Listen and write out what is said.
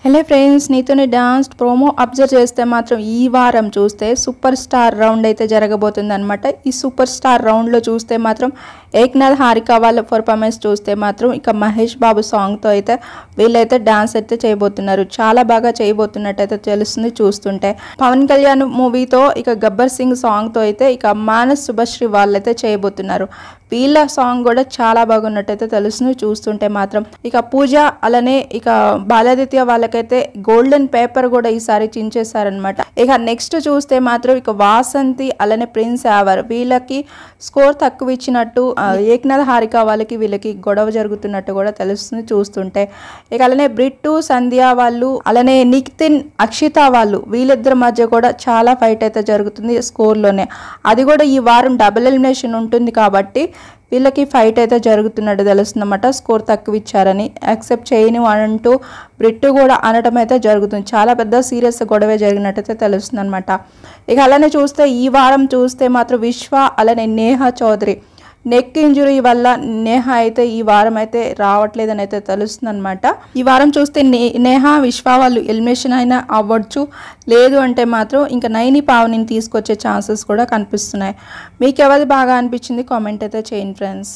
Hello friends, నీతోని dance promo observe చేస్తే మాత్రం ఈ వారం చూస్తే సూపర్ స్టార్ రౌండ్ అయితే జరగబోతుంది అనమాట. ఈ సూపర్ స్టార్ రౌండ్లో చూస్తే మాత్రం ఏక్నాథ్ హారిక వాళ్ళ పర్ఫార్మెన్స్ చూస్తే మాత్రం ఇక మహేష్ బాబు సాంగ్తో అయితే వీళ్ళైతే డాన్స్ అయితే చేయబోతున్నారు. చాలా బాగా చేయబోతున్నట్టు అయితే తెలుస్తుంది చూస్తుంటే. పవన్ కళ్యాణ్ మూవీతో ఇక గబ్బర్ సింగ్ సాంగ్తో అయితే ఇక మానస్ శుభశ్రీ వాళ్ళైతే చేయబోతున్నారు. వీళ్ళ సాంగ్ కూడా చాలా బాగున్నట్టయితే తెలుస్తుంది చూస్తుంటే మాత్రం. ఇక పూజ అలానే ఇక బాలాదిత్య వాళ్ళకైతే గోల్డెన్ పేపర్ కూడా ఈసారి చించేశారనమాట. ఇక నెక్స్ట్ చూస్తే మాత్రం ఇక వాసంతి అలానే ప్రిన్స్ యావర్ వీళ్ళకి స్కోర్ తక్కువ ఇచ్చినట్టు ఏక్నాథ్ హారిక వాళ్ళకి వీళ్ళకి గొడవ జరుగుతున్నట్టు కూడా తెలుస్తుంది చూస్తుంటే. ఇక అలానే బ్రిట్టు సంధ్య వాళ్ళు అలానే నితిన్ అక్షిత వాళ్ళు వీళ్ళిద్దరి మధ్య కూడా చాలా ఫైట్ అయితే జరుగుతుంది స్కోర్లోనే. అది కూడా ఈ వారం డబుల్ ఎలిమినేషన్ ఉంటుంది కాబట్టి వీళ్ళకి ఫైట్ అయితే జరుగుతున్నట్టు తెలుస్తుందన్నమాట. స్కోర్ తక్కువ ఇచ్చారని యాక్సెప్ట్ చేయను అంటూ బ్రిట్టు కూడా అనడం అయితే జరుగుతుంది. చాలా పెద్ద సీరియస్ గొడవ జరిగినట్టయితే తెలుస్తుంది అనమాట. ఇక అలానే చూస్తే ఈ వారం చూస్తే మాత్రం విశ్వ అలానే నేహా చౌదరి నెక్ ఇంజురీ వల్ల నేహ అయితే ఈ వారం అయితే రావట్లేదని అయితే తెలుస్తుంది అనమాట. ఈ వారం చూస్తే నేహ విశ్వ వాళ్ళు ఎలిమినేషన్ అయినా అవ్వచ్చు, లేదు అంటే మాత్రం ఇంకా నైని పావనిని తీసుకొచ్చే ఛాన్సెస్ కూడా కనిపిస్తున్నాయి. మీకు ఎవరి బాగా అనిపించింది కామెంట్ అయితే చేయండి ఫ్రెండ్స్.